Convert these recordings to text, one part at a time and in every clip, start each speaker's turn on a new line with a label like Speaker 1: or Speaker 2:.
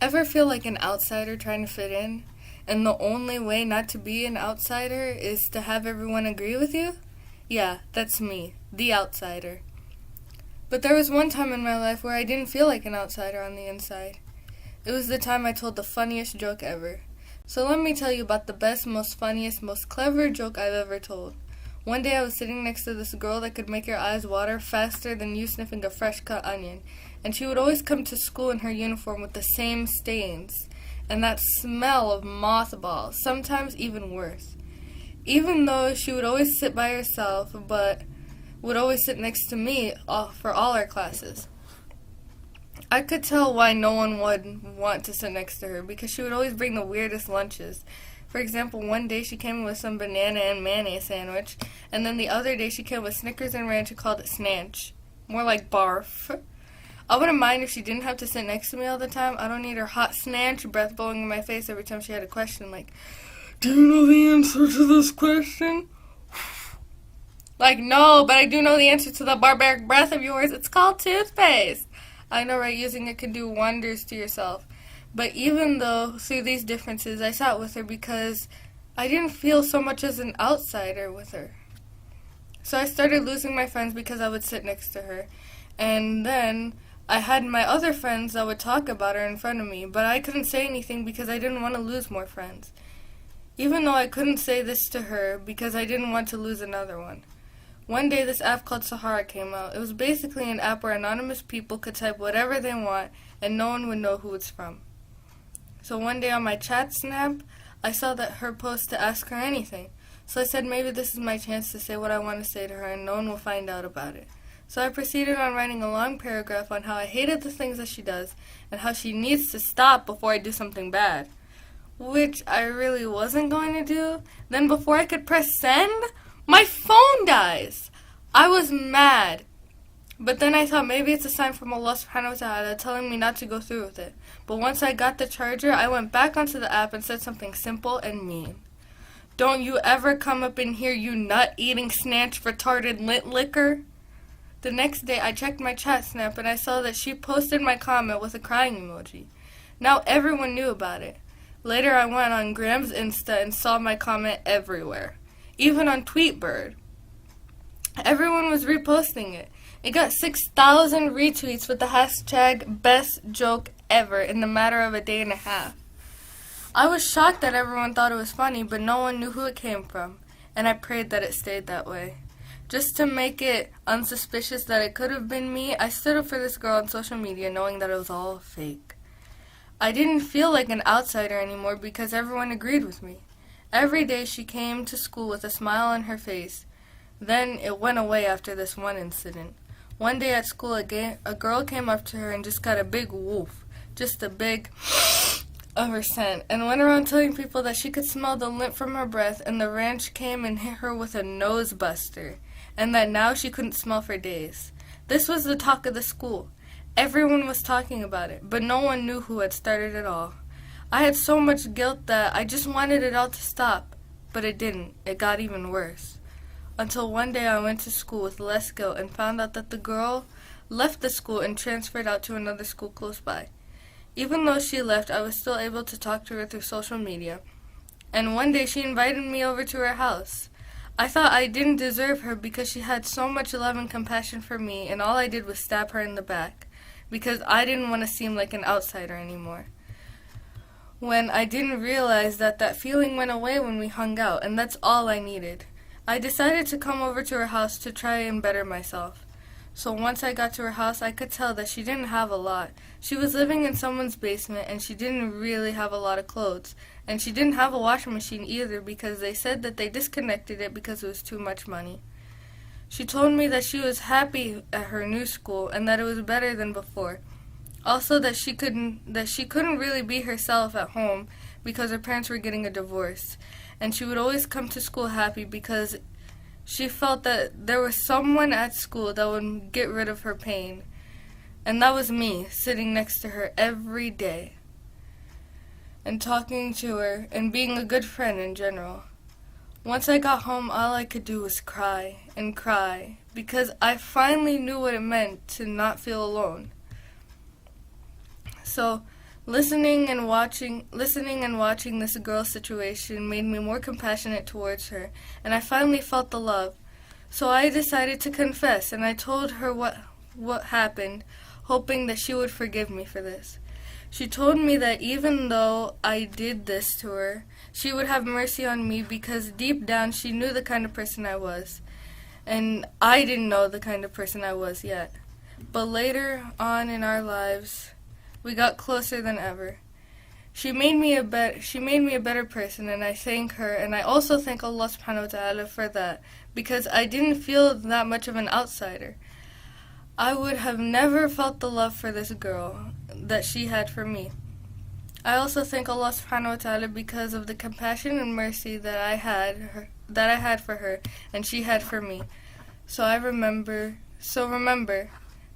Speaker 1: Ever feel like an outsider trying to fit in? And the only way not to be an outsider is to have everyone agree with you? Yeah, that's me, the outsider. But there was one time in my life where I didn't feel like an outsider on the inside. It was the time I told the funniest joke ever. So let me tell you about the best, most funniest, most clever joke I've ever told. One day I was sitting next to this girl that could make your eyes water faster than you sniffing a fresh cut onion. And she would always come to school in her uniform with the same stains. And that smell of mothballs, sometimes even worse. Even though she would always sit by herself, but would always sit next to me for all our classes. I could tell why no one would want to sit next to her, because she would always bring the weirdest lunches. For example, one day she came with some banana and mayonnaise sandwich, and then the other day she came with Snickers and ranch and called it snanch. More like barf. I wouldn't mind if she didn't have to sit next to me all the time. I don't need her hot snanch breath blowing in my face every time she had a question like, "Do you know the answer to this question?" Like, no, but I do know the answer to the barbaric breath of yours. It's called toothpaste. I know, right? Using it can do wonders to yourself. But even though, through these differences, I sat with her because I didn't feel so much as an outsider with her. So I started losing my friends because I would sit next to her. And then I had my other friends that would talk about her in front of me, but I couldn't say anything because I didn't want to lose more friends. Even though I couldn't say this to her because I didn't want to lose another one. One day this app called Sahara came out. It was basically an app where anonymous people could type whatever they want and no one would know who it's from. So one day on my chat snap, I saw that her post to ask her anything. So I said maybe this is my chance to say what I want to say to her and no one will find out about it. So I proceeded on writing a long paragraph on how I hated the things that she does and how she needs to stop before I do something bad. Which I really wasn't going to do. Then before I could press send, my phone dies. I was mad. But then I thought maybe it's a sign from Allah subhanahu wa ta'ala telling me not to go through with it. But once I got the charger, I went back onto the app and said something simple and mean. "Don't you ever come up in here, you nut-eating, snatch, retarded lint licker." The next day, I checked my chat snap and I saw that she posted my comment with a crying emoji. Now everyone knew about it. Later, I went on Graham's Insta and saw my comment everywhere. Even on Tweetbird. Everyone was reposting it. It got 6,000 retweets with the hashtag #BestJokeEver in the matter of a day and a half. I was shocked that everyone thought it was funny, but no one knew who it came from, and I prayed that it stayed that way. Just to make it unsuspicious that it could have been me, I stood up for this girl on social media knowing that it was all fake. I didn't feel like an outsider anymore because everyone agreed with me. Every day she came to school with a smile on her face. Then it went away after this one incident. One day at school, a girl came up to her and just got a big woof, just a big of her scent, and went around telling people that she could smell the lint from her breath, and the ranch came and hit her with a nose buster, and that now she couldn't smell for days. This was the talk of the school. Everyone was talking about it, but no one knew who had started it all. I had so much guilt that I just wanted it all to stop, but it didn't. It got even worse. Until one day I went to school with less guilt and found out that the girl left the school and transferred out to another school close by. Even though she left, I was still able to talk to her through social media. And one day she invited me over to her house. I thought I didn't deserve her because she had so much love and compassion for me, and all I did was stab her in the back because I didn't want to seem like an outsider anymore. When I didn't realize that that feeling went away when we hung out, and that's all I needed. I decided to come over to her house to try and better myself. So once I got to her house, I could tell that she didn't have a lot. She was living in someone's basement, and she didn't really have a lot of clothes. And she didn't have a washing machine either because they said that they disconnected it because it was too much money. She told me that she was happy at her new school and that it was better than before. Also that she couldn't really be herself at home because her parents were getting a divorce. And she would always come to school happy because she felt that there was someone at school that would get rid of her pain. And that was me, sitting next to her every day. And talking to her and being a good friend in general. Once I got home, all I could do was cry and cry because I finally knew what it meant to not feel alone. So Listening and watching this girl's situation made me more compassionate towards her, and I finally felt the love. So I decided to confess, and I told her what happened, hoping that she would forgive me for this. She told me that even though I did this to her, she would have mercy on me because deep down she knew the kind of person I was. And I didn't know the kind of person I was yet. But later on in our lives, we got closer than ever. She made me a better person, and I thank her, and I also thank Allah subhanahu wa ta'ala for that, because I didn't feel that much of an outsider. I would have never felt the love for this girl that she had for me. I also thank Allah subhanahu wa ta'ala because of the compassion and mercy that I had for her and she had for me. So remember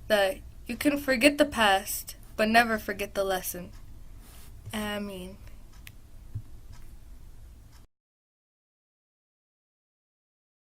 Speaker 1: that you can forget the past, but never forget the lesson. Ameen.